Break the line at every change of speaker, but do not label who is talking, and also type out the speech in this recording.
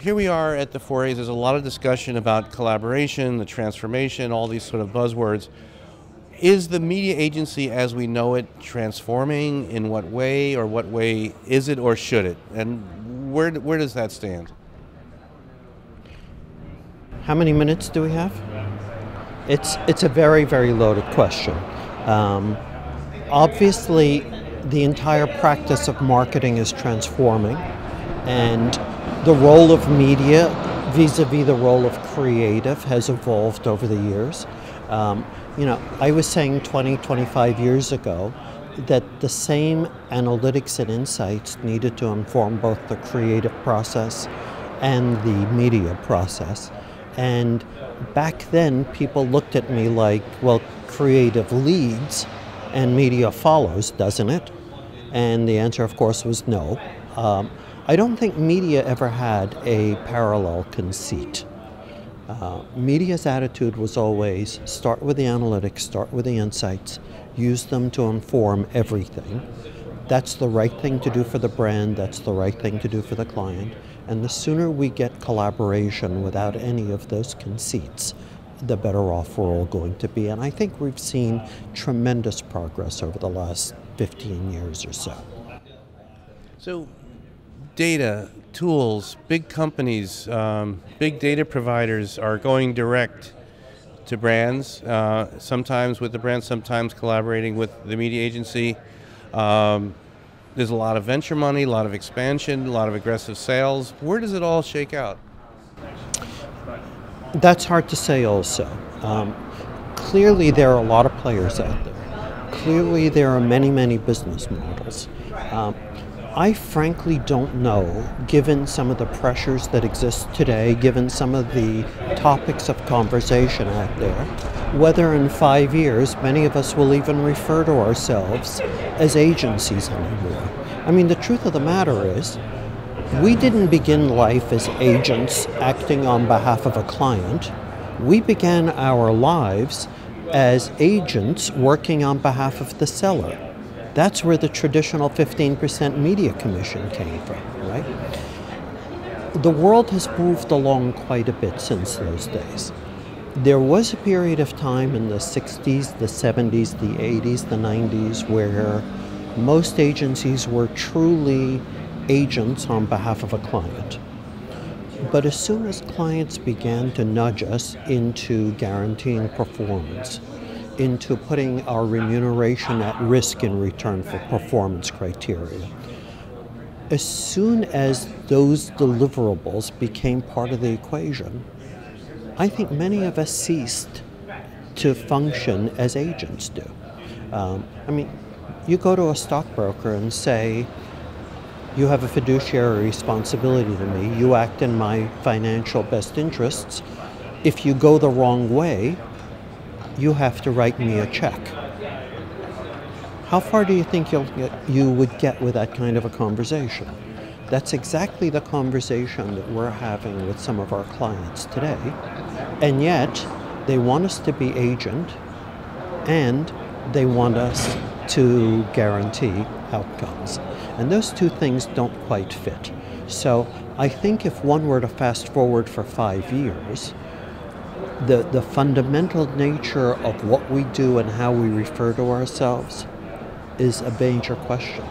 here we are at the forays. There's a lot of discussion about collaboration, the transformation, all these sort of buzzwords. Is the media agency as we know it transforming? In what way, or what way is it, or should it? And where does that stand?
How many minutes do we have? It's a very, very loaded question. Obviously, the entire practice of marketing is transforming, and the role of media vis-a-vis the role of creative has evolved over the years. I was saying 20, 25 years ago that the same analytics and insights needed to inform both the creative process and the media process. And back then, people looked at me like, well, creative leads and media follows, doesn't it? And the answer, of course, was no. I don't think media ever had a parallel conceit. Media's attitude was always start with the analytics, start with the insights, use them to inform everything. That's the right thing to do for the brand, that's the right thing to do for the client. And the sooner we get collaboration without any of those conceits, the better off we're all going to be. And I think we've seen tremendous progress over the last 15 years or so.
So, data, tools, big companies, big data providers are going direct to brands, sometimes with the brand, sometimes collaborating with the media agency. There's a lot of venture money, a lot of expansion, a lot of aggressive sales. Where does it all shake out?
That's hard to say also. Clearly there are a lot of players out there. Clearly there are many, many business models. I frankly don't know, given some of the pressures that exist today, given some of the topics of conversation out there, whether in 5 years many of us will even refer to ourselves as agencies anymore. I mean, the truth of the matter is, we didn't begin life as agents acting on behalf of a client. We began our lives as agents working on behalf of the seller. That's where the traditional 15% media commission came from, right? The world has moved along quite a bit since those days. There was a period of time in the 60s, the 70s, the 80s, the 90s, where most agencies were truly agents on behalf of a client. But as soon as clients began to nudge us into guaranteeing performance, into putting our remuneration at risk in return for performance criteria, as soon as those deliverables became part of the equation, I think many of us ceased to function as agents do. You go to a stockbroker and say, you have a fiduciary responsibility to me, you act in my financial best interests. If you go the wrong way, you have to write me a check. How far do you think you would get with that kind of a conversation? That's exactly the conversation that we're having with some of our clients today. And yet, they want us to be agent, and they want us to guarantee outcomes. And those two things don't quite fit. So I think if one were to fast forward for 5 years, the fundamental nature of what we do and how we refer to ourselves is a major question.